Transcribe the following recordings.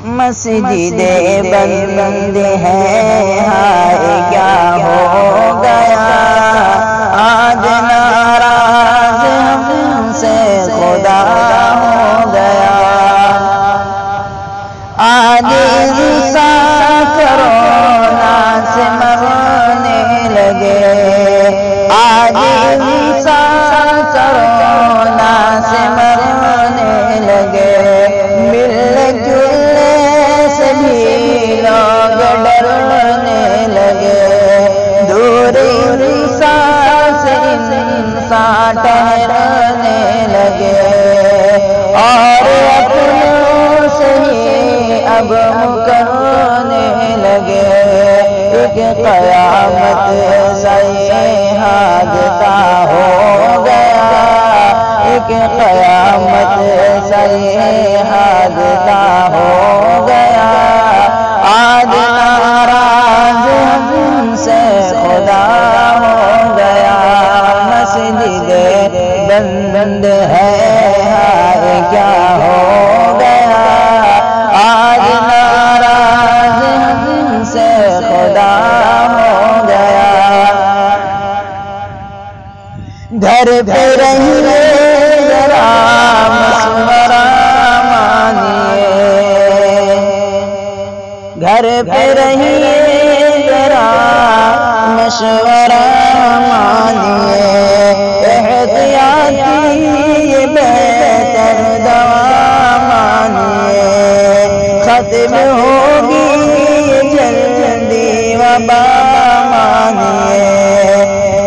مسجد بند ہے ہائے کیا ہو گیا، آج ناراض ہم سے خدا ہو گیا، آج انسان کرونا سے مرنے لگے، آج انسان کرونا سے مرنے لگے، ملنے جلنے سے بھی لوگ ڈرنے لگے، دور انسان سے انسان ٹھہرنے لگے، اور اپنوں سے ہی اب مکرنے لگے، ایک قیامت سا یہ حادثہ ہو گیا، ایک قیامت سا یہ حادثہ ہو گیا، آج ناراض ہم سے خدا ہو گیا، مسجد بند ہے ہائے کیا ہو گیا، آج ناراض ہم سے خدا ہو گیا، گھر پہ رہیے ذرا مشورہ مانیے، گھر پہ رہیے ذرا مشورہ مانیے، احتیاطی یہ بہتر دوا مانیے، ختم ہوگی یہ جلدی وبا مانیے،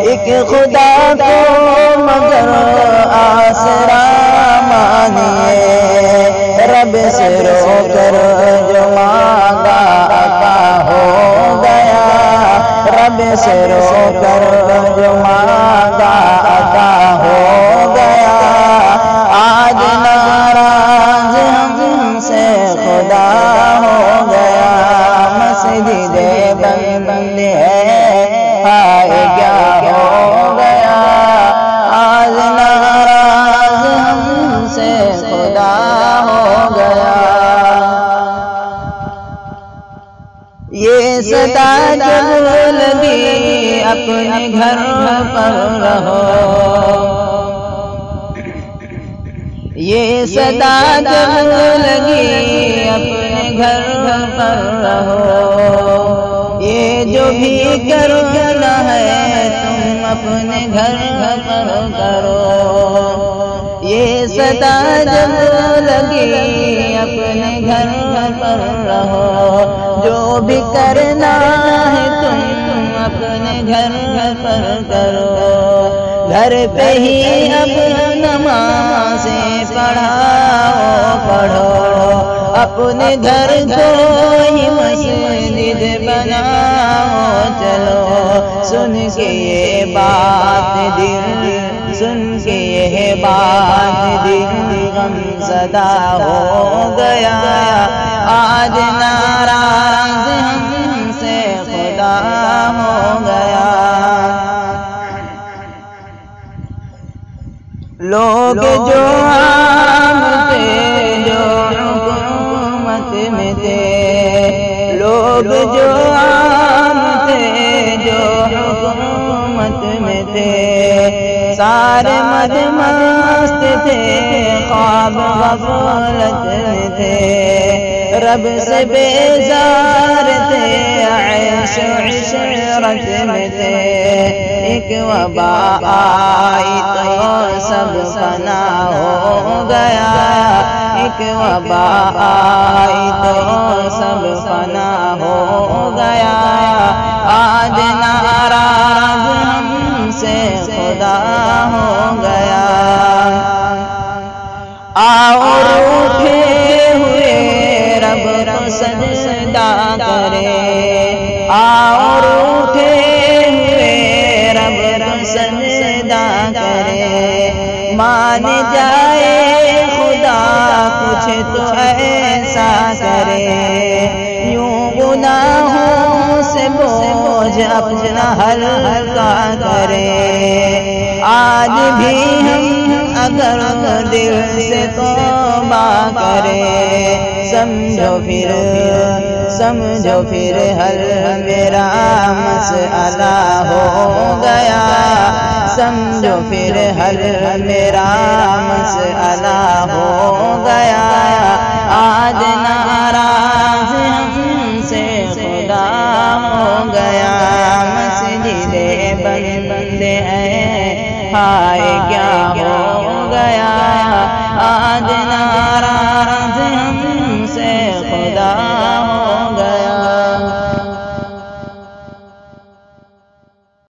ایک خدا کو مگر آسرا مانیے، رب سے رو کر جو مانگا عطا ہو گیا، رب سے رو کر جو مانگا عطا ہو گیا، آج ناراض ہم سے خدا ہو گیا، مسجد بند ہے ہائے کیا ہو گیا، آج ناراض ہم سے خدا ہو گیا، یہ صدا جب لگی اپنے گھر پر رہو، یہ صدا جب لگی اپنے گھر پر رہو، یہ جو بھی کرنا ہے تم اپنے گھر پر کرو، یہ صدا جب لگی اپنے گھر پر رہو، جو بھی کرنا ہے تم اپنے گھر پر کرو، گھر پہ ہی اب نمازیں پڑھو، اپنے گھر کو ہی مسجد بناؤ، چلو سن کے یہ بات دل، سن کے یہ بات دل غم زدہ ہو گیا، آج ناراض ہم سے خدا ہو گیا، لوگ جو عام تھے جو حکومت میں تھے، لوگ جو عام تھے جو حکومت میں تھے، سارے مد مست تھے خواب غفلت میں تھے، رب سے بیزار تھے عیش عشرت میں تھے، ایک وبا آئی تو سب فنا ہو گیا، ایک وبا آئی تو سب فنا ہو گیا، آج ناراض ہم سے خدا ہو گیا، آؤ اٹھے ہوئے رب کو سجدہ کرے، آؤ اٹھے ہوئے رب کو سجدہ کرے، مان جائے خدا کچھ تو ایسا کرے، یوں گناہوں سے بوجھ اپنا ہلکا کرے، آج بھی ہم اگر دل سے توبہ کرے، سمجھو پھر حل میرا مسئلہ ہو گیا، سمجھو پھر حل میرا مسئلہ ہو گیا، آج ناراض ہم سے خدا ہو گیا، مسجد بند ہے ہائے